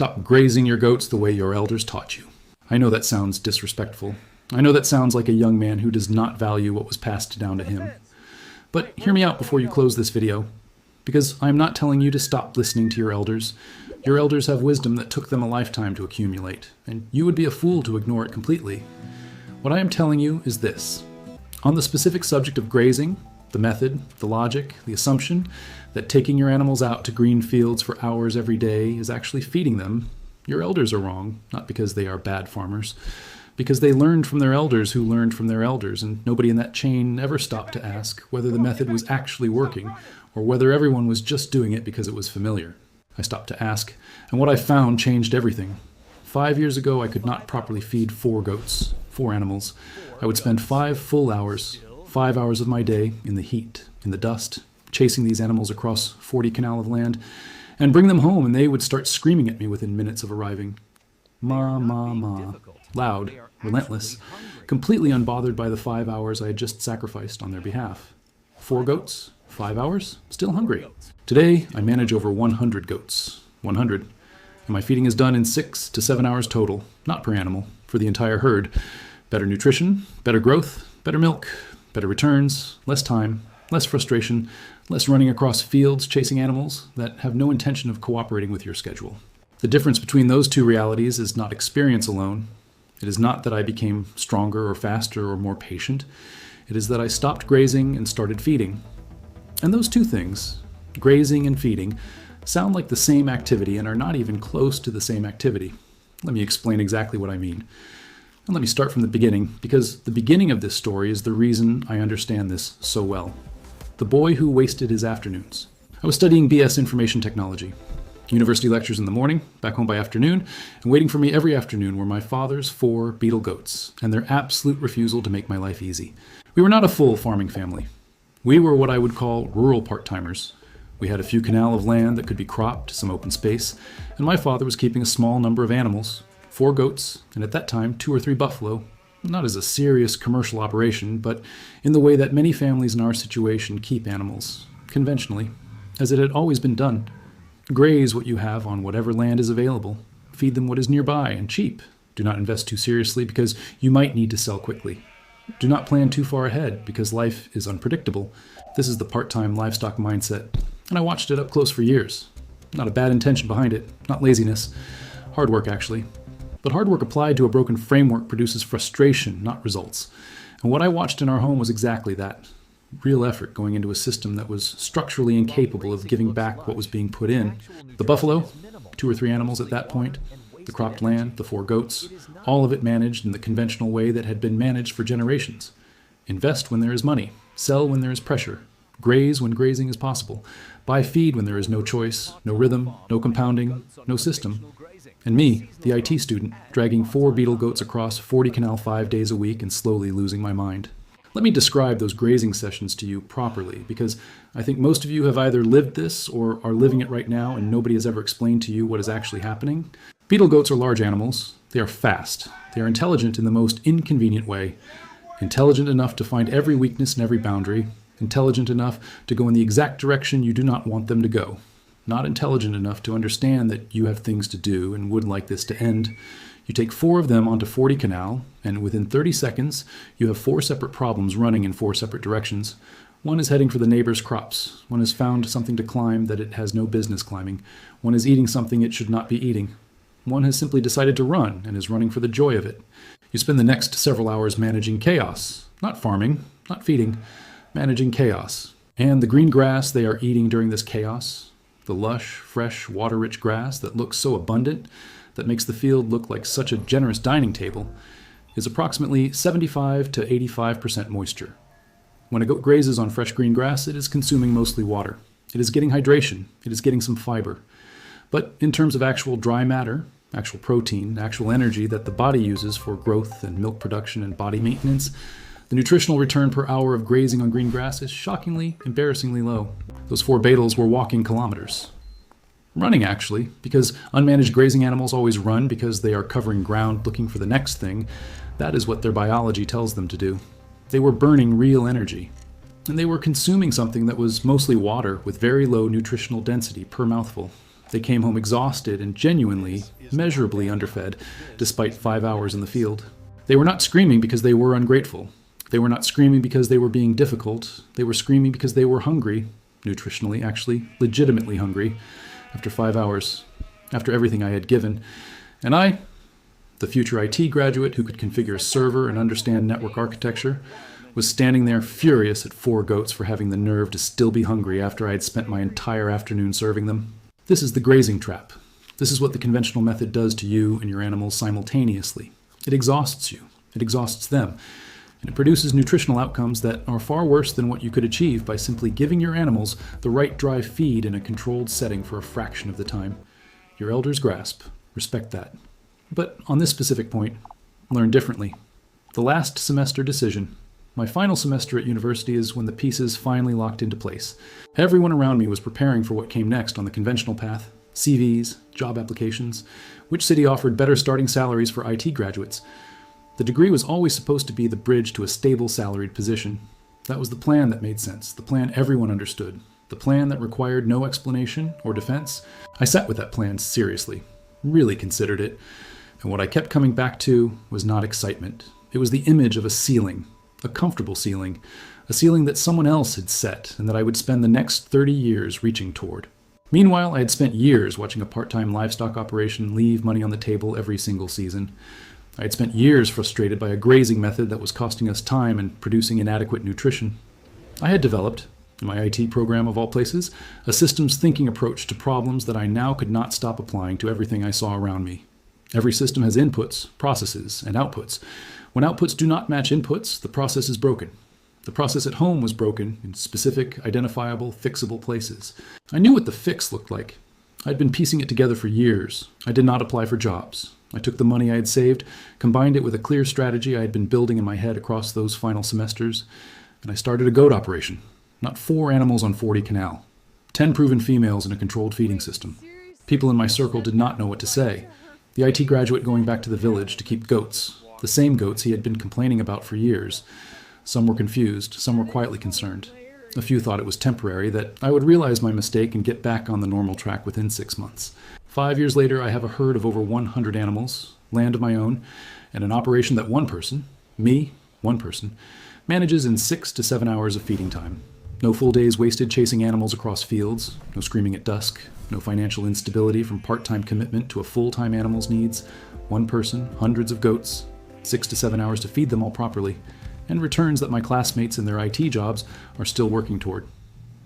Stop grazing your goats the way your elders taught you. I know that sounds disrespectful. I know that sounds like a young man who does not value what was passed down to him. But hear me out before you close this video, because I am not telling you to stop listening to your elders. Your elders have wisdom that took them a lifetime to accumulate, and you would be a fool to ignore it completely. What I am telling you is this. On the specific subject of grazing, the method, the logic, the assumption that taking your animals out to green fields for hours every day is actually feeding them, your elders are wrong, not because they are bad farmers, because they learned from their elders who learned from their elders, and nobody in that chain ever stopped to ask whether the method was actually working or whether everyone was just doing it because it was familiar. I stopped to ask, and what I found changed everything. 5 years ago, I could not properly feed 4 goats, 4 animals. I would spend 5 full hours, 5 hours of my day in the heat, in the dust, chasing these animals across 40 canal of land, and bring them home, and they would start screaming at me within minutes of arriving. Ma, ma, ma. Loud, relentless, completely unbothered by the 5 hours I had just sacrificed on their behalf. 4 goats, 5 hours, still hungry. Today, I manage over 100 goats. 100. And my feeding is done in 6 to 7 hours total, not per animal, for the entire herd. Better nutrition, better growth, better milk, better returns, less time, less frustration, less running across fields chasing animals that have no intention of cooperating with your schedule. The difference between those two realities is not experience alone. It is not that I became stronger or faster or more patient. It is that I stopped grazing and started feeding. And those two things, grazing and feeding, sound like the same activity and are not even close to the same activity. Let me explain exactly what I mean. And let me start from the beginning, because the beginning of this story is the reason I understand this so well. The boy who wasted his afternoons. I was studying BS Information Technology. University lectures in the morning, back home by afternoon, and waiting for me every afternoon were my father's 4 beetle goats, and their absolute refusal to make my life easy. We were not a full farming family. We were what I would call rural part-timers. We had a few canal of land that could be cropped, some open space, and my father was keeping a small number of animals, 4 goats, and at that time 2 or 3 buffalo, not as a serious commercial operation, but in the way that many families in our situation keep animals, conventionally, as it had always been done. Graze what you have on whatever land is available. Feed them what is nearby and cheap. Do not invest too seriously because you might need to sell quickly. Do not plan too far ahead because life is unpredictable. This is the part-time livestock mindset, and I watched it up close for years. Not a bad intention behind it, not laziness. Hard work, actually. But hard work applied to a broken framework produces frustration, not results. And what I watched in our home was exactly that. Real effort going into a system that was structurally incapable of giving back what was being put in. The buffalo, 2 or 3 animals at that point, the cropped land, the 4 goats, all of it managed in the conventional way that had been managed for generations. Invest when there is money, sell when there is pressure, graze when grazing is possible, buy feed when there is no choice, no rhythm, no compounding, no system. And me, the IT student, dragging 4 beetle goats across 40 canal 5 days a week and slowly losing my mind. Let me describe those grazing sessions to you properly, because I think most of you have either lived this or are living it right now and nobody has ever explained to you what is actually happening. Beetle goats are large animals. They are fast. They are intelligent in the most inconvenient way. Intelligent enough to find every weakness and every boundary. Intelligent enough to go in the exact direction you do not want them to go. Not intelligent enough to understand that you have things to do and would like this to end. You take 4 of them onto 40 canal, and within 30 seconds, you have 4 separate problems running in 4 separate directions. One is heading for the neighbor's crops. One has found something to climb that it has no business climbing. One is eating something it should not be eating. One has simply decided to run and is running for the joy of it. You spend the next several hours managing chaos. Not farming, not feeding, managing chaos. And the green grass they are eating during this chaos, the lush, fresh, water-rich grass that looks so abundant, that makes the field look like such a generous dining table, is approximately 75 to 85% moisture. When a goat grazes on fresh green grass, it is consuming mostly water. It is getting hydration. It is getting some fiber. But in terms of actual dry matter, actual protein, actual energy that the body uses for growth and milk production and body maintenance, the nutritional return per hour of grazing on green grass is shockingly, embarrassingly low. Those 4 beetles were walking kilometers. Running, actually, because unmanaged grazing animals always run because they are covering ground looking for the next thing. That is what their biology tells them to do. They were burning real energy. And they were consuming something that was mostly water with very low nutritional density per mouthful. They came home exhausted and genuinely, measurably underfed, despite 5 hours in the field. They were not screaming because they were ungrateful. They were not screaming because they were being difficult. They were screaming because they were hungry, nutritionally, actually, legitimately hungry, after 5 hours, after everything I had given. And I, the future IT graduate who could configure a server and understand network architecture, was standing there furious at 4 goats for having the nerve to still be hungry after I had spent my entire afternoon serving them. This is the grazing trap. This is what the conventional method does to you and your animals simultaneously. It exhausts you. It exhausts them. And it produces nutritional outcomes that are far worse than what you could achieve by simply giving your animals the right dry feed in a controlled setting for a fraction of the time. Your elders grasp. Respect that. But on this specific point, learn differently. The last semester decision. My final semester at university is when the pieces finally locked into place. Everyone around me was preparing for what came next on the conventional path. CVs, job applications, which city offered better starting salaries for IT graduates. The degree was always supposed to be the bridge to a stable salaried position. That was the plan that made sense, the plan everyone understood, the plan that required no explanation or defense. I sat with that plan seriously, really considered it, and what I kept coming back to was not excitement. It was the image of a ceiling. A comfortable ceiling, a ceiling that someone else had set and that I would spend the next 30 years reaching toward. Meanwhile, I had spent years watching a part-time livestock operation leave money on the table every single season. I had spent years frustrated by a grazing method that was costing us time and producing inadequate nutrition. I had developed, in my IT program of all places, a systems thinking approach to problems that I now could not stop applying to everything I saw around me. Every system has inputs, processes, and outputs. When outputs do not match inputs, the process is broken. The process at home was broken in specific, identifiable, fixable places. I knew what the fix looked like. I'd been piecing it together for years. I did not apply for jobs. I took the money I had saved, combined it with a clear strategy I had been building in my head across those final semesters, and I started a goat operation. Not 4 animals on 40 canal. 10 proven females in a controlled feeding system. People in my circle did not know what to say. The IT graduate going back to the village to keep goats. The same goats he had been complaining about for years. Some were confused, some were quietly concerned. A few thought it was temporary, that I would realize my mistake and get back on the normal track within 6 months. 5 years later, I have a herd of over 100 animals, land of my own, and an operation that one person, me, one person, manages in 6 to 7 hours of feeding time. No full days wasted chasing animals across fields, no screaming at dusk, no financial instability from part-time commitment to a full-time animal's needs. One person, hundreds of goats, 6 to 7 hours to feed them all properly, and returns that my classmates in their IT jobs are still working toward.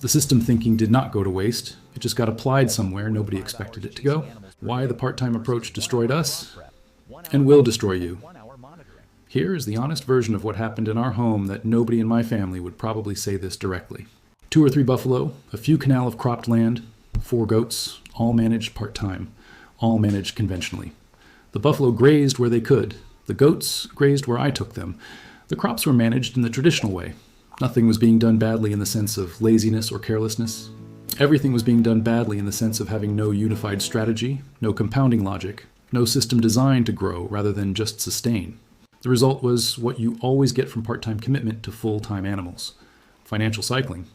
The system thinking did not go to waste. It just got applied somewhere nobody expected it to go. Why the part-time approach destroyed us and will destroy you. Here is the honest version of what happened in our home that nobody in my family would probably say this directly. 2 or 3 buffalo, a few canal of cropped land, 4 goats, all managed part-time, all managed conventionally. The buffalo grazed where they could. The goats grazed where I took them. The crops were managed in the traditional way. Nothing was being done badly in the sense of laziness or carelessness. Everything was being done badly in the sense of having no unified strategy, no compounding logic, no system designed to grow rather than just sustain. The result was what you always get from part-time commitment to full-time animals. Financial cycling.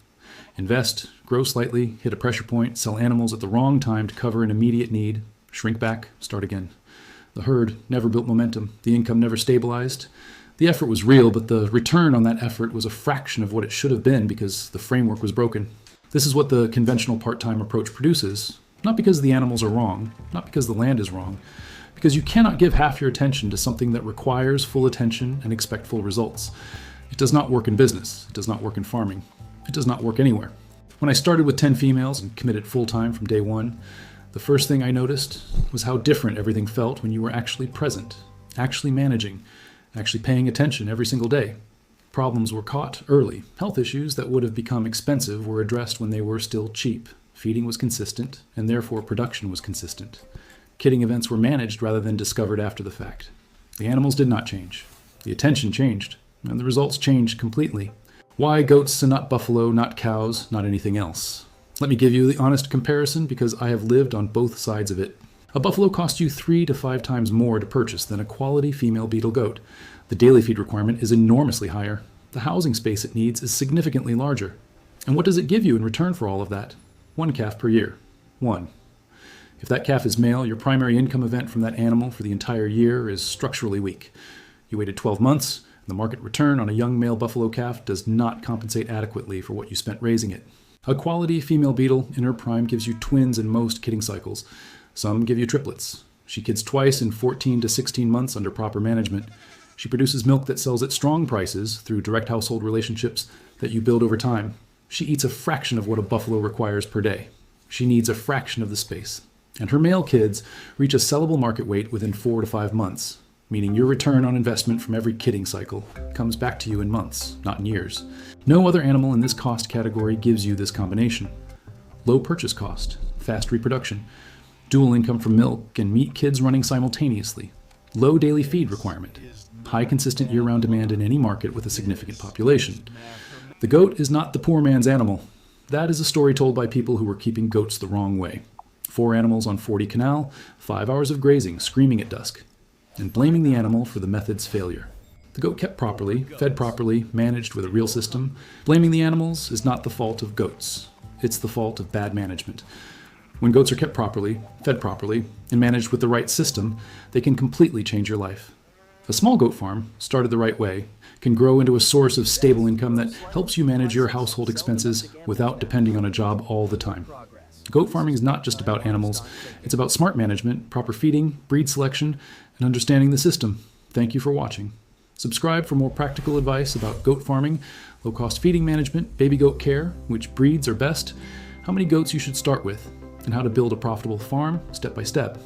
Invest, grow slightly, hit a pressure point, sell animals at the wrong time to cover an immediate need, shrink back, start again. The herd never built momentum. The income never stabilized. The effort was real, but the return on that effort was a fraction of what it should have been because the framework was broken. This is what the conventional part-time approach produces, not because the animals are wrong, not because the land is wrong, because you cannot give half your attention to something that requires full attention and expect full results. It does not work in business. It does not work in farming. It does not work anywhere. When I started with 10 females and committed full-time from day one, the first thing I noticed was how different everything felt when you were actually present, actually managing, actually paying attention every single day. Problems were caught early. Health issues that would have become expensive were addressed when they were still cheap. Feeding was consistent, and therefore production was consistent. Kidding events were managed rather than discovered after the fact. The animals did not change. The attention changed, and the results changed completely. Why goats and not buffalo, not cows, not anything else? Let me give you the honest comparison because I have lived on both sides of it. A buffalo costs you 3 to 5 times more to purchase than a quality female beetle goat. The daily feed requirement is enormously higher. The housing space it needs is significantly larger. And what does it give you in return for all of that? 1 calf per year. 1. If that calf is male, your primary income event from that animal for the entire year is structurally weak. You waited 12 months, and the market return on a young male buffalo calf does not compensate adequately for what you spent raising it. A quality female beetle in her prime gives you twins in most kidding cycles. Some give you triplets. She kids twice in 14 to 16 months under proper management. She produces milk that sells at strong prices through direct household relationships that you build over time. She eats a fraction of what a buffalo requires per day. She needs a fraction of the space. And her male kids reach a sellable market weight within 4 to 5 months, meaning your return on investment from every kidding cycle comes back to you in months, not in years. No other animal in this cost category gives you this combination. Low purchase cost, fast reproduction, dual income from milk and meat kids running simultaneously, low daily feed requirement, high consistent year-round demand in any market with a significant population. The goat is not the poor man's animal. That is a story told by people who were keeping goats the wrong way. 4 animals on 40 canal, 5 hours of grazing, screaming at dusk, and blaming the animal for the method's failure. The goat kept properly, fed properly, managed with a real system. Blaming the animals is not the fault of goats. It's the fault of bad management. When goats are kept properly, fed properly, and managed with the right system, they can completely change your life. A small goat farm, started the right way, can grow into a source of stable income that helps you manage your household expenses without depending on a job all the time. Goat farming is not just about animals. It's about smart management, proper feeding, breed selection, and understanding the system. Thank you for watching. Subscribe for more practical advice about goat farming, low-cost feeding management, baby goat care, which breeds are best, how many goats you should start with, and how to build a profitable farm step by step.